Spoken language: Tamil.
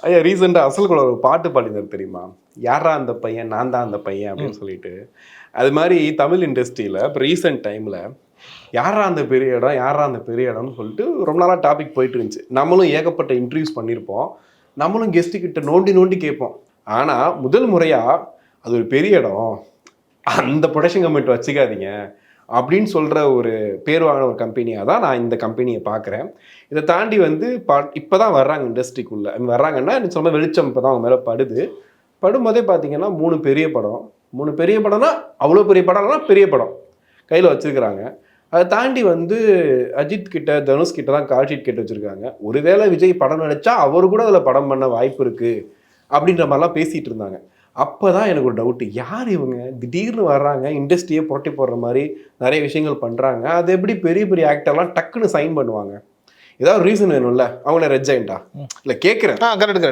ஐயா ரீசெண்டாக அசல்குள்ள ஒரு பாட்டு பாடினார் தெரியுமா? யாரா அந்த பையன், நான் தான் அந்த பையன் அப்படின்னு சொல்லிட்டு. அது மாதிரி தமிழ் இண்டஸ்ட்ரியில் இப்போ ரீசெண்ட் டைமில் யாரா அந்த பெரிய இடம், யாரா அந்த பெரிய இடம்னு சொல்லிட்டு ரொம்ப நாளாக டாபிக் போயிட்டு இருந்துச்சு. நம்மளும் ஏகப்பட்ட இன்டர்வியூஸ் பண்ணியிருப்போம். நம்மளும் கெஸ்ட்டு கிட்ட நோண்டி நோண்டி கேட்போம். ஆனால் முதல் முறையாக அது ஒரு பெரிய இடம், அந்த ப்ரொடக்ஷன் கமிட்டி வச்சுக்காதீங்க அப்படின்னு சொல்கிற ஒரு பேர் வாங்கின ஒரு கம்பெனியாக தான் நான் இந்த கம்பெனியை பார்க்குறேன். இதை தாண்டி வந்து இப்போ தான் வர்றாங்க இண்டஸ்ட்ரிக்குள்ளே. வர்றாங்கன்னா எனக்கு சொன்ன வெளிச்சம் இப்போ தான் அவங்க மேலே படுது. படும்போதே பார்த்தீங்கன்னா 3 பெரிய படம். 3 பெரிய படம்னா அவ்வளோ பெரிய படம்னா பெரிய படம் கையில் வச்சுருக்கிறாங்க. அதை தாண்டி வந்து அஜித் கிட்ட, தனுஷ் கிட்ட தான் கால் ஷீட் கேட்டு வச்சுருக்காங்க. ஒருவேளை விஜய் படம் நடித்தா அவர் கூட அதில் படம் பண்ண வாய்ப்பு இருக்குது அப்படின்ற மாதிரிலாம் பேசிகிட்டு இருந்தாங்க. அப்போ தான் எனக்கு ஒரு டவுட்டு, யார் இவங்க திடீர்னு வர்றாங்க, இண்டஸ்ட்ரியே புரட்டி போடுற மாதிரி நிறைய விஷயங்கள் பண்ணுறாங்க. அது எப்படி பெரிய பெரிய ஆக்டர்லாம் டக்குன்னு சைன் பண்ணுவாங்க? ஏதாவது ரீசன் வேணும்ல, அவங்கள ரெட் ஜெயண்டா இல்லை கேட்குறேன். கரெக்ட்.